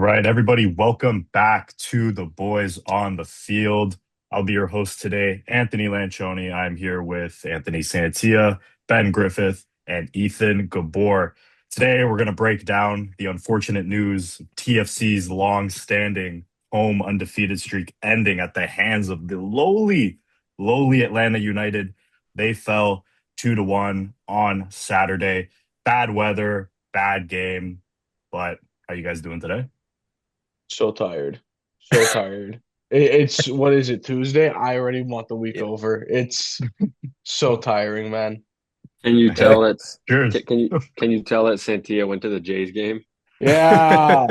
right, everybody, welcome back to the Boys on the Field. I'll be your host today, Anthony Lancioni. I'm here with Anthony Santia, Ben Griffith, and Ethan Gabor. Today, we're going to break down the unfortunate news TFC's long-standing home undefeated streak ending at the hands of the lowly Atlanta United. They fell 2-1 on Saturday. Bad weather, bad game, but how you guys doing today? So tired. So tired. It's what is it, Tuesday? I already want the week Yep. over. It's so tiring, man. Can you Yeah, tell that cheers. can you tell that Santia went to the Jays game? Yeah.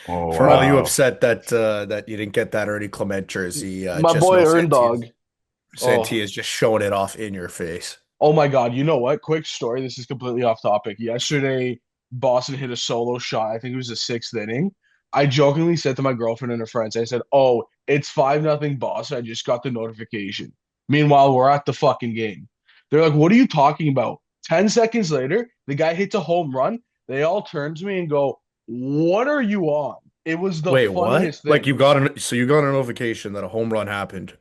Oh, For My all you wow. upset that you didn't get that Ernie Clement jersey, my just boy know Earn Dog. Oh, Santia's just showing it off in your face. oh my God. You know what? Quick story. This is completely off topic. Yesterday, Boston hit a solo shot. I think it was the sixth inning. I jokingly said to my girlfriend and her friends, I said, "Oh, it's 5-0 Boston. I just got the notification." Meanwhile, we're at the fucking game. They're like, "What are you talking about?" 10 seconds later, the guy hits a home run. They all turn to me and go, "What are you on?" It was the Wait, what? funniest Like thing. you got a notification that a home run happened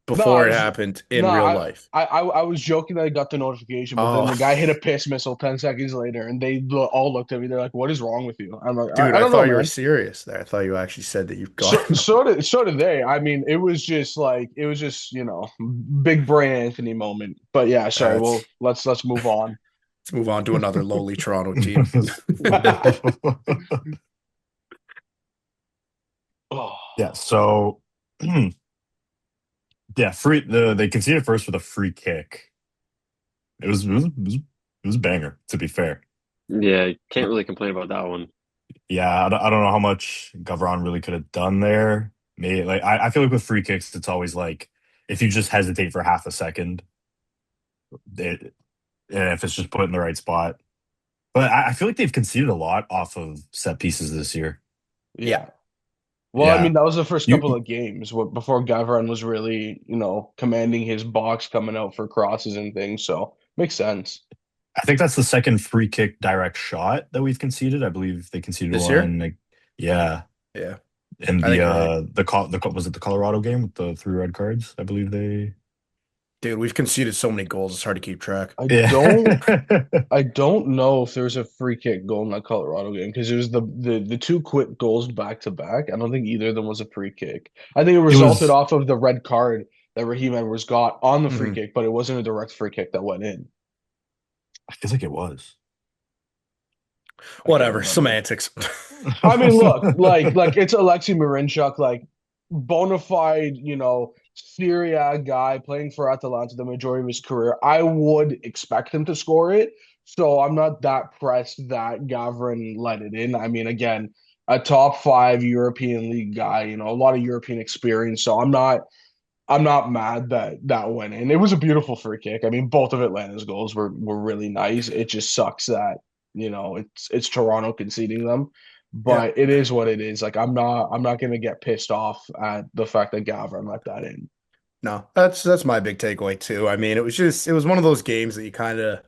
No, I before it was happened no, in real life. I was joking that I got the notification, but then Oh, the guy hit a piss missile 10 seconds later, and all looked at me. They're like, "What is wrong with you?" I'm like, dude, I I don't know, thought you were man." serious there. I thought you actually said that you got So so did they. I mean, it was just big brain Anthony moment. But yeah, sorry. Let's Well, let's move on. move on to another lowly Toronto team. Oh, Yeah, so yeah, they conceded first with a free kick. It was a banger, to be fair. Yeah, can't really complain about that one. Yeah, I don't know how much Gavron really could have done there. Maybe like I feel like with free kicks, it's always like if you just hesitate for half a second, it, and if it's just put in the right spot. But I feel like they've conceded a lot off of set pieces this year. Yeah. yeah. Well, I Yeah, mean, that was the first you. couple of games before Gavron was really, commanding his box coming out for crosses and things. So makes sense. I think that's the second free kick direct shot that we've conceded. I believe they conceded This year? one. Like, yeah, Yeah, in I think you're right. was it the Colorado game with the three red cards? I believe they. Dude, we've conceded so many goals, it's hard to keep track. I Yeah. don't I don't know if there was a free kick goal in that Colorado game because it was the two quick goals back to back. I don't think either of them was a free kick. I think it It resulted was. off of the red card that Raheem Edwards got on the free Mhm. kick, but it wasn't a direct free kick that went in. I feel like it was. I can't Whatever, remember. semantics. I mean, look, like it's Alexei Marinchuk, like bona fide, Serie A guy playing for Atalanta the majority of his career. I would expect him to score it. So I'm not that pressed that Gavrin let it in. I mean, again, a top five European league guy, a lot of European experience. So I'm not mad that that went in. It was a beautiful free kick. I mean, both of Atlanta's goals were really nice. It just sucks that, it's Toronto conceding them. Yeah. But it is what it is. Like I'm not gonna get pissed off at the fact that Gavin let that in. No, that's my big takeaway too. I mean, it was one of those games that you kind of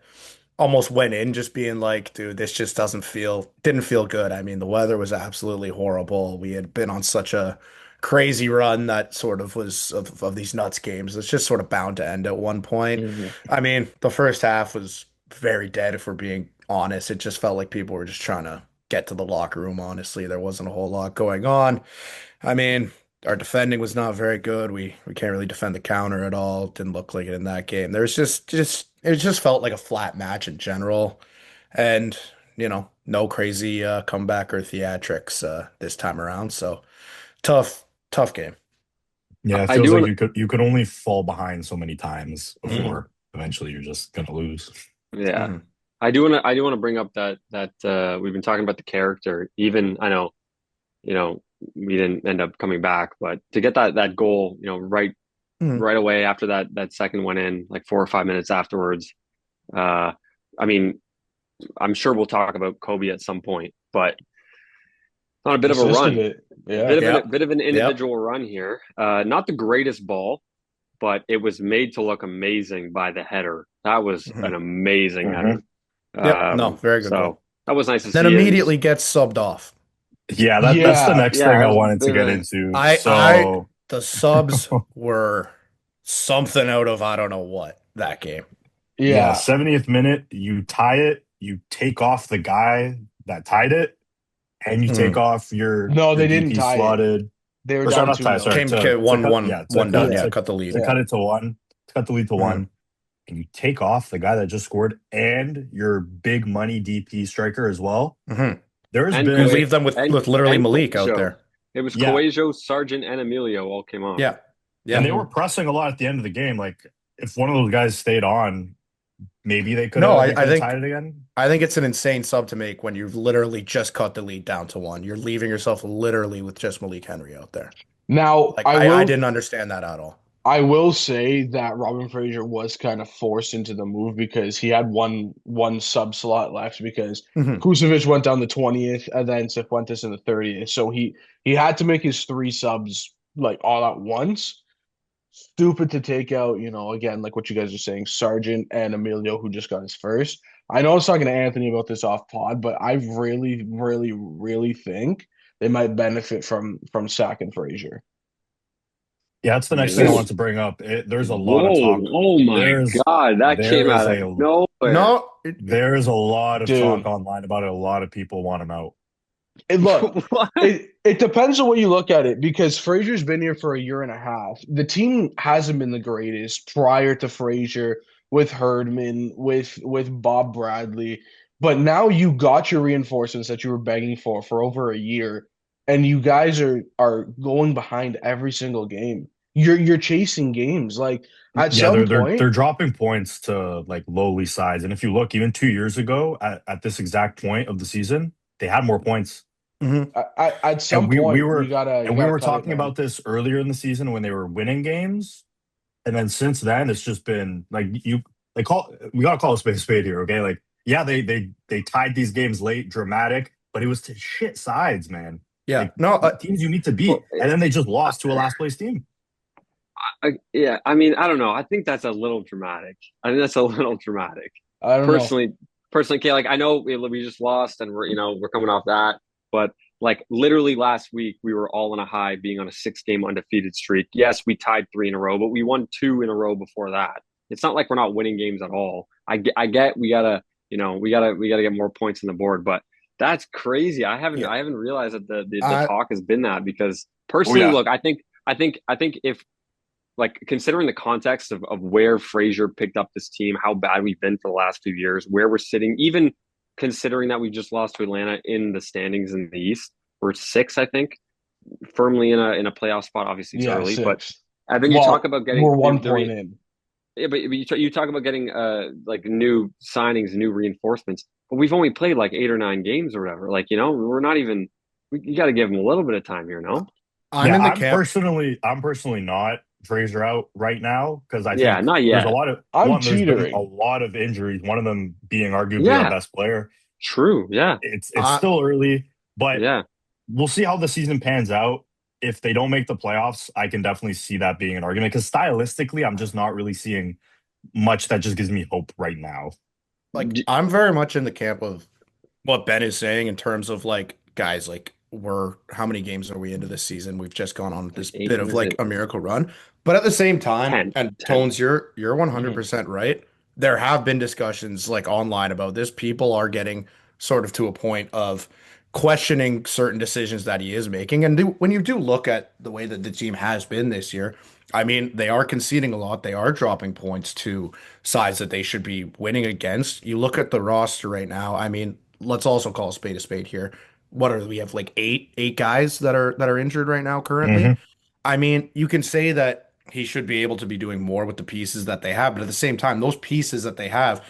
almost went in just being like, dude, this just didn't feel good. I mean, the weather was absolutely horrible. We had been on such a crazy run that sort of was of these nuts games. It's just sort of bound to end at one point. Mhm. I mean, the first half was very dead, if we're being honest. It just felt like people were just trying to get to the locker room, honestly. There wasn't a whole lot going on. I mean, our defending was not very good. We can't really defend the counter at all. Didn't look like it in that game. There's just it just felt like a flat match in general, and no crazy comeback or theatrics this time around. So tough game. Yeah, it I feels do like want you could only fall behind so many times to. before eventually you're just gonna lose. Yeah. Mhm. I do want to bring up that we've been talking about the character. Even I know, we didn't end up coming back, but to get that goal, Mhm. right away after that second went in, like 4 or 5 minutes afterwards. Uh, I mean, I'm sure we'll talk about Kobe at some point, but on a bit of a Assisted run, it. Yeah. bit of an Yep. individual run here. Not the greatest ball, but it was made to look amazing by the header. That was an Mhm. amazing Mhm. header. Yep. No, very good So goal. that was nice to Then see. And immediately gets subbed off. Yeah, that's the Yeah, next Yeah, thing I that's wanted to been get a into. I So the subs were something out of I don't know what that game. yeah, yeah. 70th minute, you tie it, you take off the guy that tied it, and you take Mhm. off No, your they didn't DP tie it. slotted, They were or sorry, down not two tie, sorry, nil. Came to to one cut, one yeah, one down. Yeah, Yeah, cut the lead. to yeah. cut it to one, to cut the lead to Mhm. one, and you take off the guy that just scored and your big money DP striker as well. Mhm. There's and You been, leave them with literally Malik out Coejo. there. It was yeah, Coejo, Sargent, and Emilio all came off. Yeah, and yeah. they were Hmm. pressing a lot at the end of the game. Like if one of those guys stayed on, maybe No, they I could have tied think it again. it's an insane sub to make when you've literally just cut the lead down to one. You're leaving yourself literally with just Malik Henry out there. Now, Like I didn't understand that at all. I will say that Robin Fraser was kind of forced into the move because he had one sub slot left because Mhm. Kusovic went down the 20th and then Cifuentes in the 30th. So he had to make his three subs like all at once. Stupid to take out, again, like what you guys are saying, Sargent and Emilio, who just got his first. I know I was talking to Anthony about this off pod, but I really, really, really think they might benefit from sacking Fraser. Yeah, that's the next thing I want Because to bring up. There's a lot of Whoa! talk. Oh my There's God, that there came is out of a nowhere. No, there's a lot of talk dude, online about it. A lot of people want him out. look, What? it depends on what you look at it because Frazier's been here for a year and a half. The team hasn't been the greatest prior to Frazier with Herdman, with Bob Bradley. But now you got your reinforcements that you were begging for over a year, and you guys are going behind every single game. You're chasing games. Like at Yeah, some they're point, dropping points to like lowly sides. And if you look, even 2 years ago at this exact point of the season, they had more points. Mhm. at And some point you gotta you we gotta were cut it, talking man. about this earlier in the season when they were winning games. And then since then, it's just been like we gotta call a spade here, okay? Like, yeah, they tied these games late, dramatic, but it was to shit sides, man. Yeah, Like no, teams you need to beat, Well, and then they just lost to a last place team. yeah, I mean, I don't know. I think that's a little dramatic. I think that's a little dramatic. I don't know. Personally, okay, like I know we just lost and we're coming off that, but like literally last week we were all on a high, being on a 6 game undefeated streak. Yes, we tied three in a row, but we won two in a row before that. It's not like we're not winning games at all. I get we gotta we gotta get more points on the board, but that's crazy. yeah. I haven't realized that the I talk has been that because Oh personally, yeah, look, I think if like considering the context of where Frazier picked up this team, how bad we've been for the last few years, where we're sitting, even considering that we just lost to Atlanta in the standings in the East, we're six, I think, firmly in a playoff spot. Obviously, it's Yeah, early, but six. and then you talk Well, about getting we're 1 point in. yeah, but you talk about getting like new signings, new reinforcements, but we've only played like 8 or 9 games or whatever. Like we're not even. You got to give them a little bit of time here, no? I'm yeah. in the camp. I'm personally not Fraser out right now because I Yeah, think not there's a yet. lot of I'm one. There's been a teetering. lot of injuries. One of them being arguably our Yeah, best player. true. Yeah, It's I still early, but yeah. we'll see how the season pans out. If they don't make the playoffs, I can definitely see that being an argument because stylistically, I'm just not really seeing much that just gives me hope right now. I'm very much in the camp of what Ben is saying in terms of like guys like we're how many games are we into this season? We've just gone on Like this eight, bit what of is like it? a miracle run. But at the same time, 10, and 10. Tones, you're Mhm. 100% right. There have been discussions like online about this. People are getting sort of to a point of questioning certain decisions that he is making. And when you do look at the way that the team has been this year, I mean, they are conceding a lot. They are dropping points to sides that they should be winning against. You look at the roster right now. I mean, let's also call a spade here. What are we have like eight guys that are injured right now currently? Hmm. I mean, you can say that he should be able to be doing more with the pieces that they have, but at the same time, those pieces that they have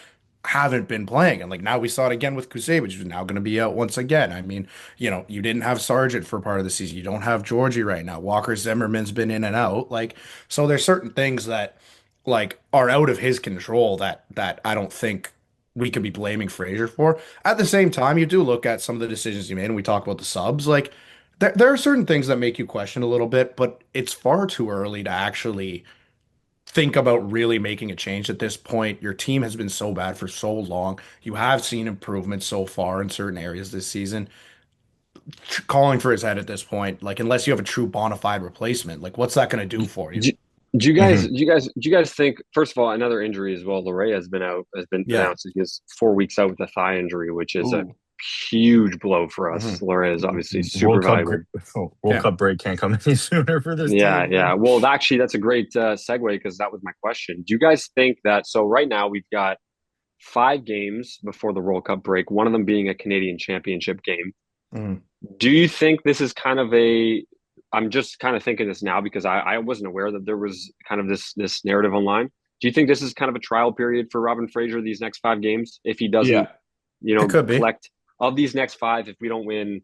haven't been playing. And like now we saw it again with Kusevich, who's now going to be out once again. I mean, you didn't have Sargent for part of the season. You don't have Georgie right now. Walker Zimmerman's been in and out. Like, so there's certain things that like are out of his control that I don't think we could be blaming Frazier for. At the same time, you do look at some of the decisions he made, and we talk about the subs. Like there are certain things that make you question a little bit, but it's far too early to actually think about really making a change at this point. Your team has been so bad for so long. You have seen improvements so far in certain areas this season. calling for his head at this point. Like, unless you have a true bona fide replacement, like, what's that going to do for you? Do, do you guys, Mhm. do you guys, do you guys think? First of all, another injury as well. Larray has been Yeah. announced. He has 4 weeks out with a thigh injury, which is a Ooh. huge blow for us. Hmm. Larray is obviously super World Cup valuable. World Yeah. Cup break can't come any sooner for this Yeah, team, yeah. man. Well, actually, that's a great segue because that was my question. Do you guys think that? So right now we've got 5 games before the World Cup break. One of them being a Canadian Championship game. Hmm. Do you think this is kind of a? I'm just kind of thinking this now because I wasn't aware that there was kind of this narrative online. Do you think this is kind of a trial period for Robin Fraser these next 5 games? If he doesn't, Yeah. It could be. collect of these next 5, if we don't win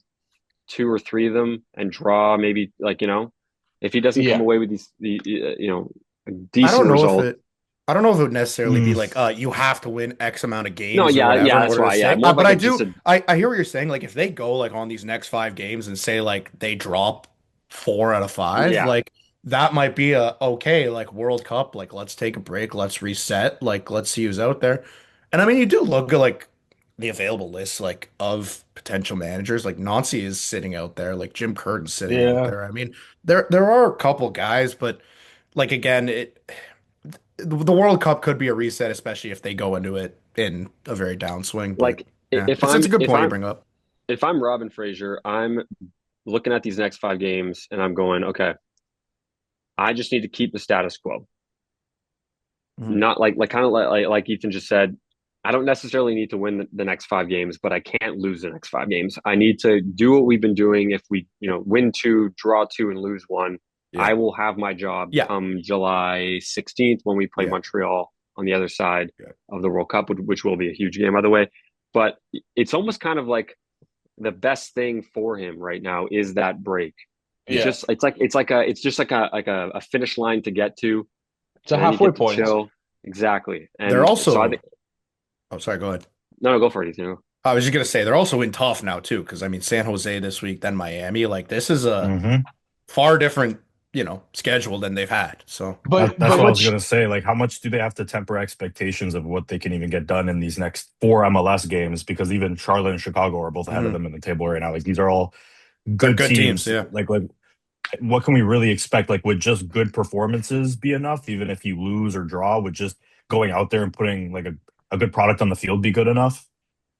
2 or 3 of them and draw, maybe if he doesn't come Yeah. away with a I decent don't know if result. it. I don't know if it would necessarily be Mm, like, you have to win X amount of No, games or yeah, whatever yeah, in that's order to why. Yeah, stay. more of But like I a just do, a I hear what you're saying. Like, if they go like on these next 5 games and say like they drop 4 out of 5, yeah. like that might be a okay, like World Cup, like let's take a break, let's reset, like let's see who's out there. And I mean, you do look at like the available list like of potential managers. Like Nancy is sitting out there, like Jim Curtin's sitting out Yeah. there. I mean, there are a couple guys, but like again, the World Cup could be a reset, especially if they go into it in a very downswing. But Like yeah, it's a good point you bring up. if I'm Robin Fraser, I'm looking at these next 5 games and I'm going, okay, I just need to keep the status quo. Mhm. Not like kind of like Ethan just said. I don't necessarily need to win the next 5 games, but I can't lose the next 5 games. I need to do what we've been doing. If we, win 2, draw 2, and lose 1, Yeah, I will have my job yeah, come July 16th when we play yeah, Montreal on the other side yeah, of the World Cup, which will be a huge game, by the way. But it's almost kind of like the best thing for him right now is that break. yeah. Yeah. It's just like a finish line to get to, It's a and then you halfway get to point. chill. Exactly. They're And so I also. think Oh, sorry. Go ahead. no, go for it, Ethan. I was just gonna say they're also in tough now too, because I mean San Jose this week, then Miami. Like this is a mhm. far different, schedule than they've had. So That's But what I was which gonna say. Like, how much do they have to temper expectations of what they can even get done in these next 4 MLS games? Because even Charlotte and Chicago are both ahead of mhm. them in the table right now. Like, these are all They're good good teams. teams. Yeah. Like, what can we really expect? Like, would just good performances be enough? Even if you lose or draw, would just going out there and putting like a good product on the field be good enough?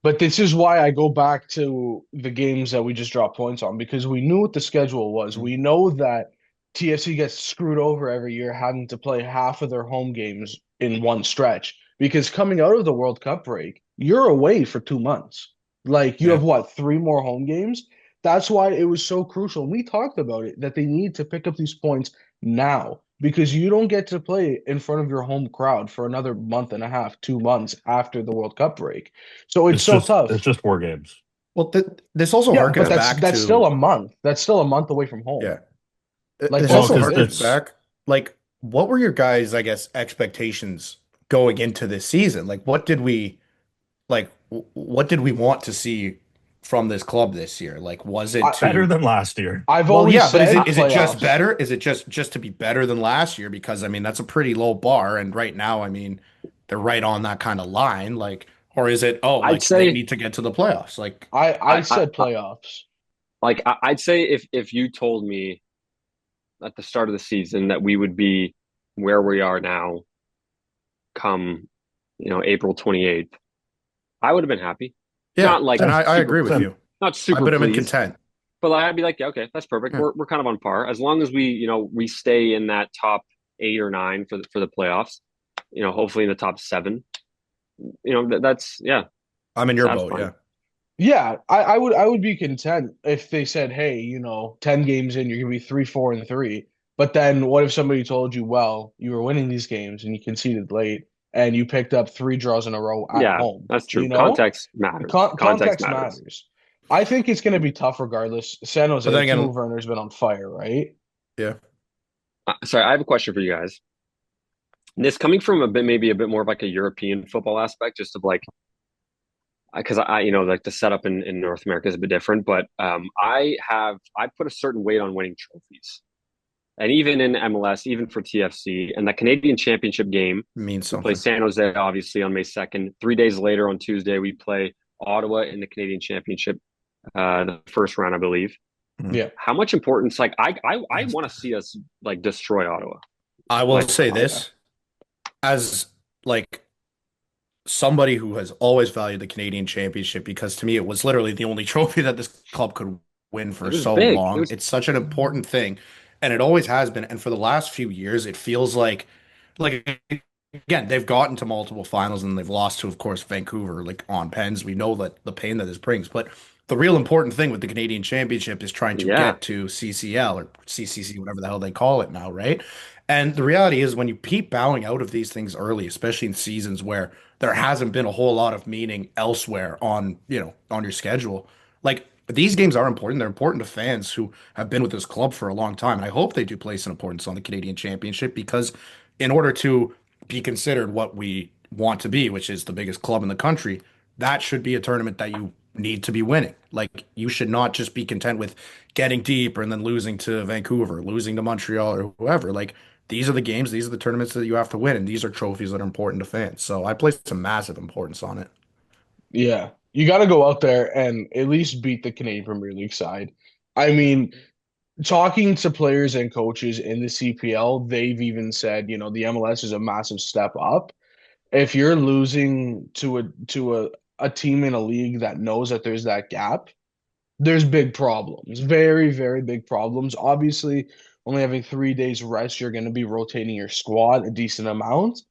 But this is why I go back to the games that we just dropped points on because we knew what the schedule was. Mhm. We know that TFC gets screwed over every year having to play half of their home games in one stretch because coming out of the World Cup break, you're away for 2 months. Like you Yeah. have what, 3 more home games? That's why it was so crucial. And we talked about it that they need to pick up these points now because you don't get to play in front of your home crowd for another month and a half, 2 months after the World Cup break. So it's so It's tough. just 4 games. Well, this also Yeah, but harkens that's back that's still to a month. That's still a month away from home. yeah. Like This Well, that's also the because harkens thing. it's back. Like, what were your guys, I guess, expectations going into this season? Like, what did we want to see from this club this year? Like, was it I better to than last year. I've well, always yeah, but is it said is it just playoffs. better? Is it just to be better than last year? Because I mean, that's a pretty low bar, and right now, I mean, they're right on that kind of line. Like, or is it, oh, I'd like they say need to get to the playoffs? Like, I I, I, said I playoffs. I'd say if you told me at the start of the season that we would be where we are now come, April 28th, I would have been happy. yeah, Not like and Same, I super agree with same. you. not I super would have been pleased, content. but I'd be like, yeah, okay, that's perfect. Yeah. We're kind of on par as long as we stay in that top 8 or 9 for the playoffs. Hopefully in the top 7. That's yeah, I'm in your boat. satisfying. Yeah. Yeah, I would be content if they said, hey, 10 games in, you're gonna be 3-4-3. But then what if somebody told you, well, you were winning these games and you conceded late and you picked up 3 draws in a row at Yeah, home? that's true. Context matters. Context Context matters. matters. I think it's gonna be tough regardless. San But then Jose, again, Timo Werner's been on fire, right? yeah. Sorry, I have a question for you guys. This coming from maybe a bit more of like a European football aspect, just of like, because like the setup in North America is a bit different, but I put a certain weight on winning trophies, and even in MLS, even for TFC and the Canadian Championship game, Means we play something. San Jose obviously on May 2nd. 3 days later on Tuesday, we play Ottawa in the Canadian Championship. the first round, I believe. Yeah. How much importance? Like I want to see us like destroy Ottawa. I will Like say this as like somebody who has always valued the Canadian Championship because to me it was literally the only trophy that this club could win it for was so big. It long. was It's such an important thing, and it always has been. And for the last few years, it feels like again, they've gotten to multiple finals and they've lost to, of course, Vancouver, like on pens. We know that the pain that this brings, but the real important thing with the Canadian Championship is trying to yeah, get to CCL or CCC, whatever the hell they call it now, right? And the reality is when you keep bowing out of these things early, especially in seasons where there hasn't been a whole lot of meaning elsewhere on your schedule, like these games are important. They're important to fans who have been with this club for a long time. And I hope they do place an importance on the Canadian Championship because in order to be considered what we want to be, which is the biggest club in the country, that should be a tournament that you need to be winning. Like you should not just be content with getting deep and then losing to Vancouver, losing to Montreal or whoever. Like these are the games, these are the tournaments that you have to win, and these are trophies that are important to fans. So I place some massive importance on it. Yeah. You got to go out there and at least beat the Canadian Premier League side. I mean, talking to players and coaches in the CPL, they've even said, the MLS is a massive step up. If you're losing to a team in a league that knows that there's that gap, there's big problems. Very, very big problems. Obviously, only having 3 days rest, you're going to be rotating your squad a decent amount,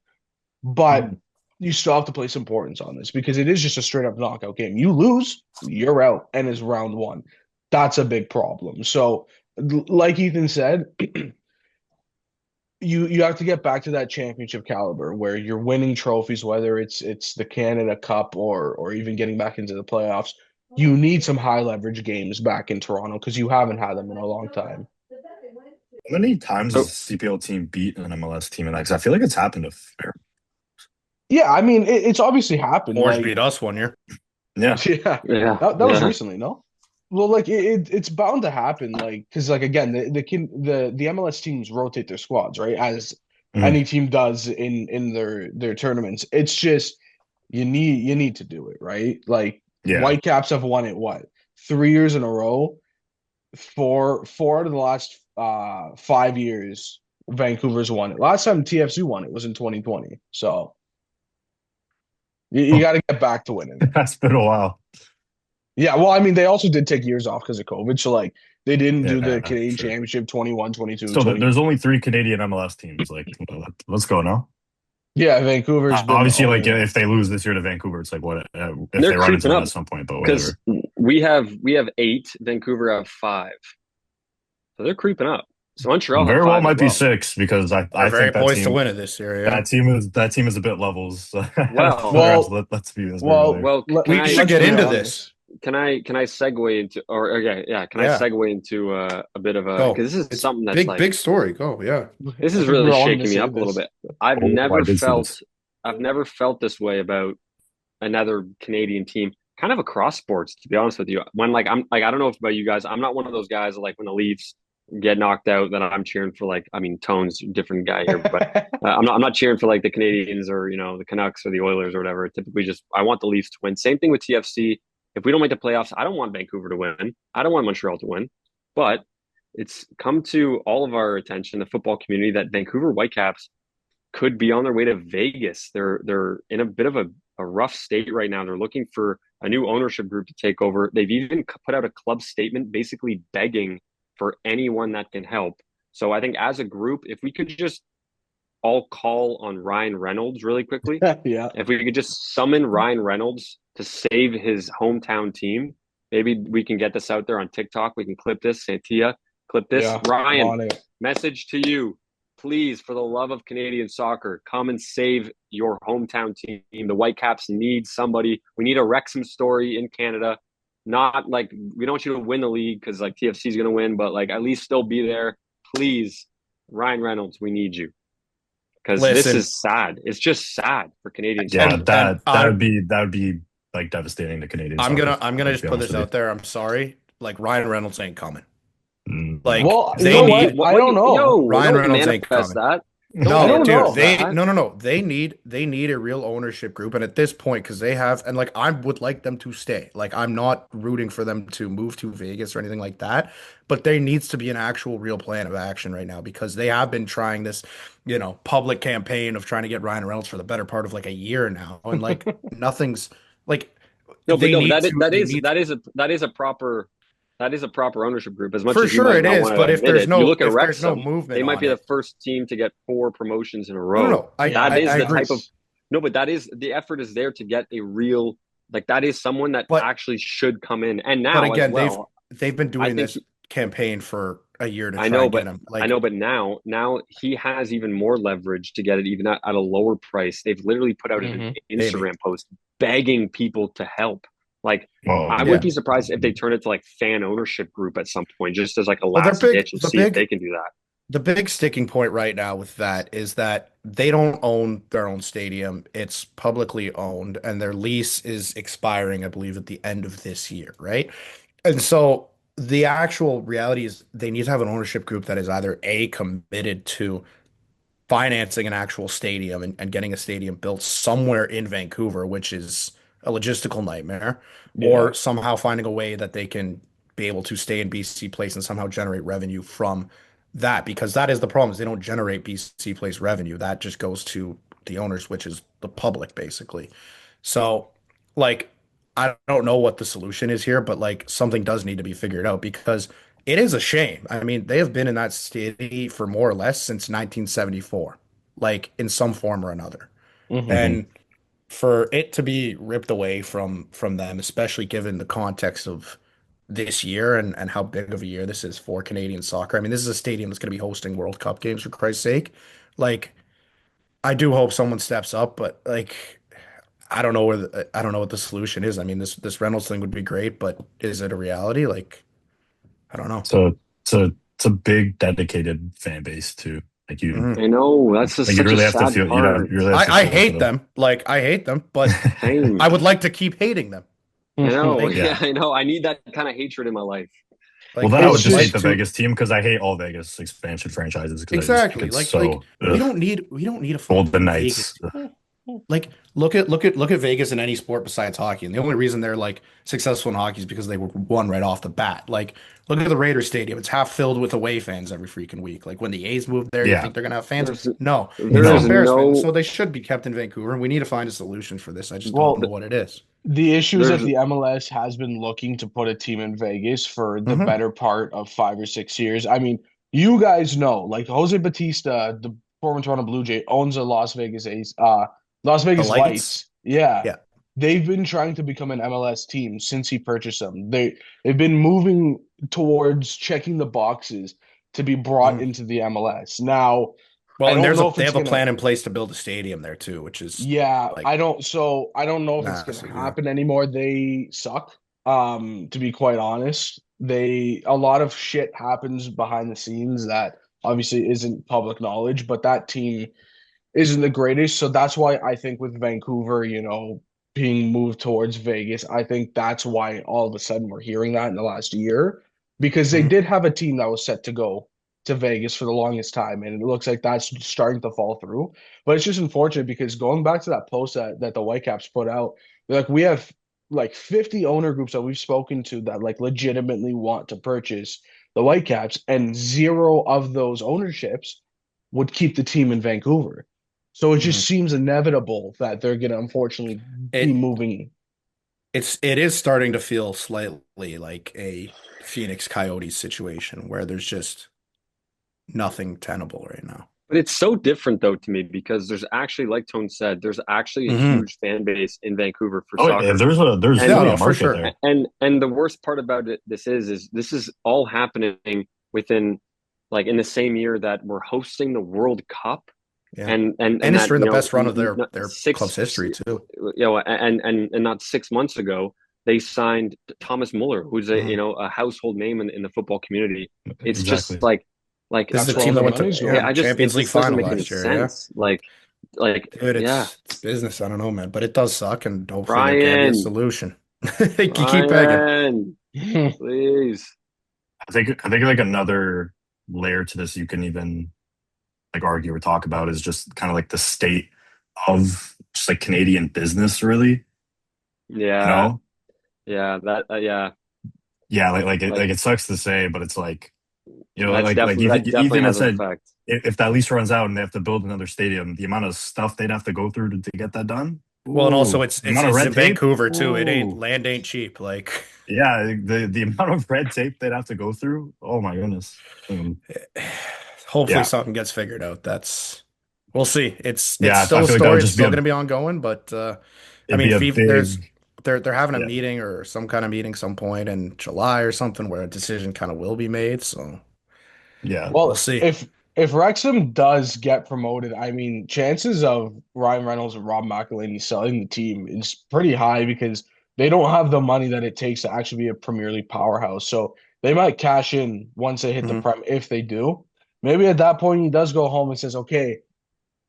but Mhm. you still have to place importance on this because it is just a straight up knockout game. You lose, you're out, and it's round one. That's a big problem. So, like Ethan said, you have to get back to that championship caliber where you're winning trophies, whether it's the Canada Cup or even getting back into the playoffs. You need some high leverage games back in Toronto because you haven't had them in a long time. How many times has so a CPL team beat an MLS team in that? Because I feel like it's happened a fair. Yeah, I mean it's obviously happened. Orange Like, beat us one year. Yeah. yeah, yeah, that was yeah. recently, no? Well, like it's bound to happen, like because like again, the MLS teams rotate their squads, right? As Mhm. any team does in their tournaments. It's just you need to do it, right? Like Yeah. Whitecaps have won it what 3 years in a row. Four out of the last 5 years, Vancouver's won it. Last time TFC won it was in 2020. So you got to get back to winning. That's been a while. Yeah, well, I mean, they also did take years off because of COVID. So, like, they didn't do the Yeah, Canadian sure. Championship 21, 22, Still, 20. there's only three Canadian MLS teams. Like, let's go now. Yeah, Vancouver's been the Obviously, only like one. if they lose this year to Vancouver, it's like what And if they're they run into creeping them up at some point, but because whatever. we have 8, Vancouver have 5, so they're creeping up. So Montreal have Very well 5 as might be well. six because They're I very think that poised to team win it this year, yeah. that team is a bit levels. Well, Let's be real Well, there. well, We should let's get be into this. honest. can I segue into or yeah, can I Yeah, segue into a bit of a go. because this is It's something that's big, like big story. Go, yeah. this I is think really we're all going to shaking me say up a little this. bit. I've Oh, I never did see felt this. I've never felt this way about another Canadian team, kind of across sports, to be honest with you. When like I'm like I don't know if about you guys, I'm not one of those guys that, like when the Leafs get knocked out that I'm cheering for like I mean Tone's a different guy here, but I'm not cheering for like the Canadians or the Canucks or the Oilers or whatever. Typically just I want the Leafs to win. Same thing with TFC. If we don't make the playoffs, I don't want Vancouver to win. I don't want Montreal to win. But it's come to all of our attention, the football community, that Vancouver Whitecaps could be on their way to Vegas. They're in a bit of a rough state right now. They're looking for a new ownership group to take over. They've even put out a club statement basically begging for anyone that can help. So I think as a group, if we could just all call on Ryan Reynolds really quickly, Yeah, if we could just summon Ryan Reynolds to save his hometown team, maybe we can get this out there on TikTok. We can clip this, Santia, clip this. yeah, I'm Ryan, on it. message to you. Please, for the love of Canadian soccer, come and save your hometown team. The Whitecaps need somebody. We need a Wrexham story in Canada. Not like we don't want you to win the league because like TFC is going to win, but like at least still be there. Please, Ryan Reynolds, we need you because this Listen, is sad. It's just sad for Canadian Yeah, soccer. and that would be like devastating to Canadian soccer. I'm gonna To just be put honest this with you. out there. I'm sorry. Like Ryan Reynolds ain't coming. Mm, no. Like Well, you they know So what? need I what don't you know. yo Ryan don't Reynolds ain't manifest coming. that. I No, don't dude, know. no. They need a real ownership group, and at this point, because they have, and like I would like them to stay. Like I'm not rooting for them to move to Vegas or anything like that, but there needs to be an actual real plan of action right now because they have been trying this, public campaign of trying to get Ryan Reynolds for the better part of like a year now, and like nothing's like No, but no, but they need that is a proper ownership group. As much for as you sure might it not is, want to but if admit there's it, you no look at if there's no Wrexham; they movement might on be the it, first team to get 4 promotions in a no, no, row. no, I Yeah, I, That is I the agree, type of no, but that is the effort is there to get a real like that is someone that but actually should come in. And but now as again, they've well, they've been I doing think this campaign for a year to I try know, and get but him. I know, but now he has even more leverage to get it even at a lower price. They've literally put out an hmm Maybe. Instagram post begging people to help. Like Oh I Yeah. wouldn't be surprised if they turn it to like fan ownership group at some point, just as like a Well, last ditch and see if they can do that. the big sticking point right now with that is that they don't own their own stadium. It's publicly owned, and their lease is expiring, I believe, at the end of this year, right? And so the actual reality is they need to have an ownership group that is either A, committed to financing an actual stadium and getting a stadium built somewhere in Vancouver, which is a logistical nightmare, Yeah. or somehow finding a way that they can be able to stay in BC Place and somehow generate revenue from that, because that is the problem is they don't generate BC Place revenue. That just goes to the owners, which is the public, basically. So, like, I don't know what the solution is here, but like something does need to be figured out because it is a shame. I mean, they have been in that city for more or less since 1974, like in some form or another. hmm hmm And for it to be ripped away from them, especially given the context of this year and how big of a year this is for Canadian soccer. I mean, this is a stadium that's going to be hosting World Cup games for Christ's sake. Like, I do hope someone steps up, but like I don't know what the solution is. I mean, this Reynolds thing would be great, but is it a reality? Like, I don't know. So it's a big dedicated fan base too. Like you Mhm. I know that's just like you such a really have to sad feel part. you really have to I feel for hate them. them. Like I hate them, but Same. I would like to keep hating them. I know. Like Yeah, Yeah. I know. I need that kind of hatred in my life. Well, like then I I It's would would just hate like the just to Vegas team because I hate all Vegas expansion franchises because I just think exactly it's like so we don't need a Golden fucking Vegas. Knights. Like look at Vegas in any sport besides hockey. And the only reason they're like successful in hockey is because they were won right off the bat. Like look at the Raiders Stadium. It's half filled with away fans every freaking week. Like when the A's move there, you Yeah. think they're gonna have fans? There's No. there It's an is No. embarrassment. no So they should be kept in Vancouver. And we need to find a solution for this. I just don't well, know what it is. the issue is that there's the MLS has been looking to put a team in Vegas for the Hmm. better part of 5 or 6 years. I mean, you guys know, like Jose Batista, the former Toronto Blue Jay, owns the Las The Vegas lights. Lights. Yeah. Yeah. They've been trying to become an MLS team since he purchased them. They've been moving towards checking the boxes to be brought Mhm. into the MLS. Now, Well, I and don't there's know a if they it's have a gonna plan in place to build a stadium there too, which is yeah, like I don't know if it's gonna massive. Yeah. happen anymore. They suck. To be quite honest. A lot of shit happens behind the scenes that obviously isn't public knowledge, but that team isn't the greatest. So that's why I think with Vancouver, being moved towards Vegas, I think that's why all of a sudden we're hearing that in the last year because they Mhm. did have a team that was set to go to Vegas for the longest time, and it looks like that's starting to fall through. But it's just unfortunate because going back to that post that the Whitecaps put out, they're like we have like 50 owner groups that we've spoken to that like legitimately want to purchase the Whitecaps, and zero of those ownerships would keep the team in Vancouver. So it Mhm. just seems inevitable that they're going to unfortunately be It moving. it is starting to feel slightly like a Phoenix Coyotes situation where there's just nothing tenable right now. but it's so different though to me because there's actually like Tone said, there's actually a Hmm. huge fan base in Vancouver for Oh yeah, soccer. there's And No, definitely no, a for market sure. there. and the worst part about it this is this is all happening within like in the same year that we're hosting the World Cup Yeah. and And it's that during the best run of not their club's six history too. and not 6 months ago they signed Thomas Muller, who's a Hmm. a household name in the football community. It's just Exactly. like This is That's the where all team the that went to money's yeah, yeah, I going. just it Champions League just doesn't final make any last year, yeah. sense. Like Dude, yeah, it's business. I don't know, man, but it does suck and hopefully there can be a Brian, solution. You keep begging. Brian, please. I think like another layer to this you can even like argue or talk about is just kind of like the state of just like Canadian business, really. You Yeah, know? yeah, that yeah, Yeah, like like it sucks to say, but it's like, you know, like that definitely Ethan had has an said, effect. if that lease runs out and they have to build another stadium, the amount of stuff they'd have to go through to get that done. Well, and also Ooh, the it's amount of it's red in tape. Vancouver too. It ain't Ooh, land ain't cheap. Like, yeah, the amount of red tape they'd have to go through. Oh my goodness. hopefully Yeah, something gets figured out. That's we'll see. It's yeah. I still a feel like that would story. It's just be still a going to be ongoing, but I it'd mean, be a FIFA, there's big they're having a yeah meeting or some kind of meeting some point in July or something where a decision kind of will be made. So yeah. we'll Well, see. if Wrexham does get promoted, I mean, chances of Ryan Reynolds and Rob McElhenney selling the team is pretty high because they don't have the money that it takes to actually be a Premier League powerhouse. So they might cash in once they hit the Mhm. prem if they do. Maybe at that point he does go home and says, "Okay,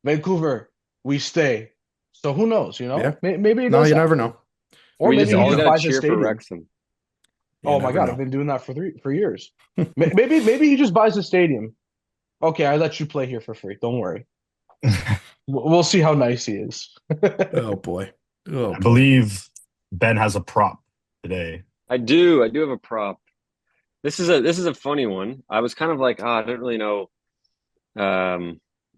Vancouver, we stay." So who knows, you Yeah. know? Maybe it No, does you never happen. know. Or We maybe just he You all just know, gotta buys a cheer for stadium. Wrexham. You Oh my never God, I've know. been doing that for years. Maybe he just buys a stadium. Okay, I let you play here for free. Don't worry. We'll see how nice he is. Oh boy. Oh I boy. believe Ben has a prop today. I do have a prop. This is a funny one. I was kind of like, I don't really know. Let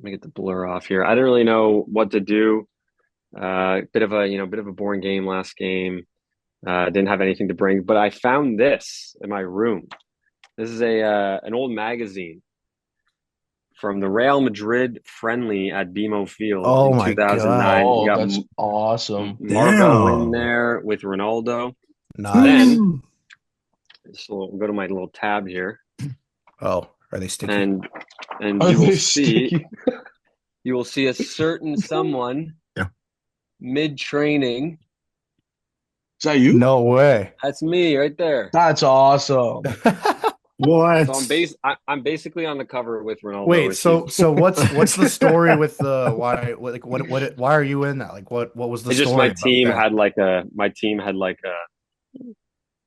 me get the blur off here. I didn't really know what to do. Bit of a boring game last game. Didn't have anything to bring, but I found this in my room. This is a an old magazine from the Real Madrid friendly at BMO Field Oh in my God. 2009. You Oh, got that's awesome. Marvel Win Damn. there with Ronaldo. Nice. Then Ooh. so we'll go to my little tab here, Oh, are they sticky? and Are they sticky? you will see a certain someone Yeah. mid training. Is that you? No way. That's me right there. That's awesome. So What? I'm basically on the cover with Ronaldo Wait, if you so what's the story with the why like why are you in that? Like what was the it's just story about that? my team had like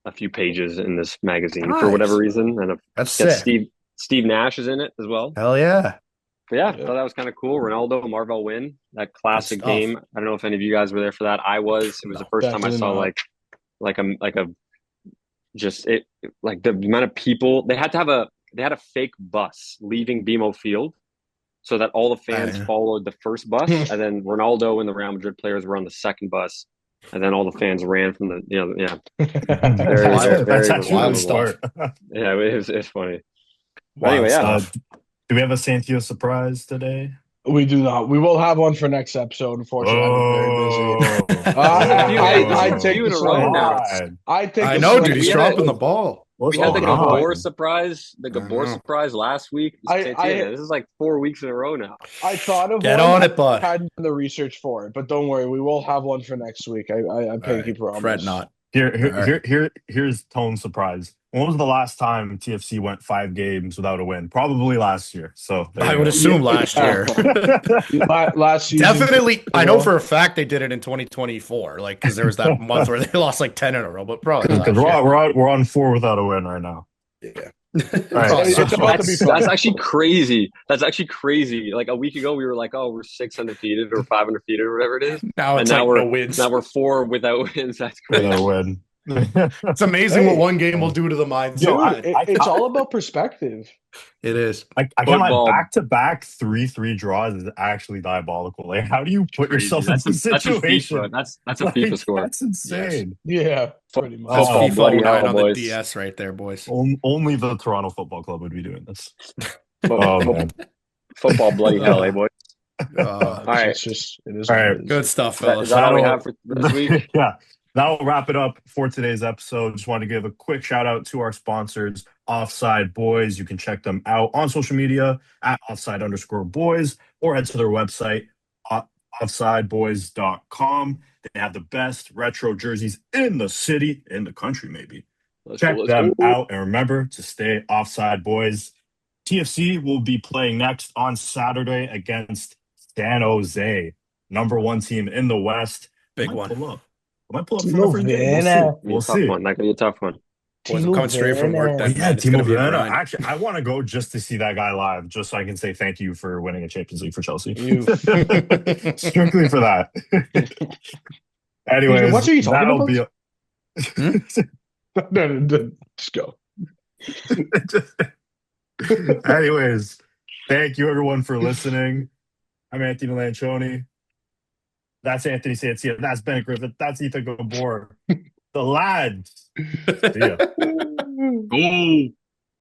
a few pages in this magazine for whatever Nice. reason, and That's got sick. Steve Nash is in it as well. Hell yeah. But yeah, Yeah. thought that was kind of cool. Ronaldo, Marvel win, that Good classic stuff. game. I don't know if any of you guys were there for that. I was. It was the No. first time I Definitely saw not. like a just it like the amount of people they had a fake bus leaving BMO Field so that all the fans Yeah. followed the first bus, and then Ronaldo and the Real Madrid players were on the second bus, and then all the fans ran from the yeah, very Wild. That's very actually Wild pretty memorable. stuff. smart. Yeah, it's funny. But Wild anyway, yeah, stuff. Do we have a Santia surprise today? We do not. We will have one for next episode. Unfortunately, I've been very busy. Oh, this is a I take few oh, the in a come row swing. now. on. I take I the know, swing. dude. We He's had a dropping the ball. What's we had going on? The I Gabor know. surprise last week. I I This is like 4 weeks in a row now. I thought of Get one. on I it, bud. hadn't done the research for it, but don't worry, we will have one for next week. I All pinky right. Fret promise. not. All right. Here's Tone's surprise. When was the last time TFC went 5 games without a win? Probably last year. So there I you would go. Yeah, assume last year. last season, two Definitely. in I a know row. for a fact they did it in 2024, like because there was that month where they lost like 10 in a row, but probably Because last year. we're on 4 without a win right now. Yeah. All right. It's, So it's about to be That's fun. actually crazy. That's actually crazy. Like a week ago, we were like, "Oh, we're 6 undefeated or 5 undefeated or whatever it is," Now and it's like no wins. now we're four without wins. That's without a crazy. win. It's amazing what Hey, one game will do to the Yo, dude, mindset. it's all about perspective. It is. I can't lie. Football, Back to back 3-3 draws is actually diabolical. Like, how do you put crazy. yourself in this That's a FIFA. situation? That's a Like, FIFA score. that's Yes. insane. Yeah, pretty That's much. Oh FIFA Football, bloody '09 hell, on the boys. DS right there, boys. Only the Toronto Football Club would be doing this. Fo- Oh fo- man. Football, bloody hell, eh, Uh, boys? uh, All right, It's just it is All what right. it is. good stuff, is fellas. that all we have That'll for this week? yeah. That'll wrap it up for today's episode. Just want to give a quick shout out to our sponsors, Offside Boys. You can check them out on social media at offside_boys or head to their website, offsideboys.com. They have the best retro jerseys in the city, in the country, maybe. Let's go. Check Let's go. them out and remember to stay offside, boys. TFC will be playing next on Saturday against San Jose, #1 team in the West. Big Might one. pull up. I might pull up for my first game. We'll see. Novena. Be a We'll tough see. one. That could be a tough one. Boys, I'm coming straight from work Oh then, yeah, man. It's gonna Timo be a Werner. grind. Actually, I want to go just to see that guy live, just so I can say thank you for winning a Champions League for Chelsea. You. Strictly for that. Peter, Anyways, what are you talking that'll about? be. No, just go. Anyways, thank you everyone for listening. I'm Anthony Lancioni. That's Anthony Sancia. That's Ben Griffith. That's Ethan Gabor. The lads. See ya. Go.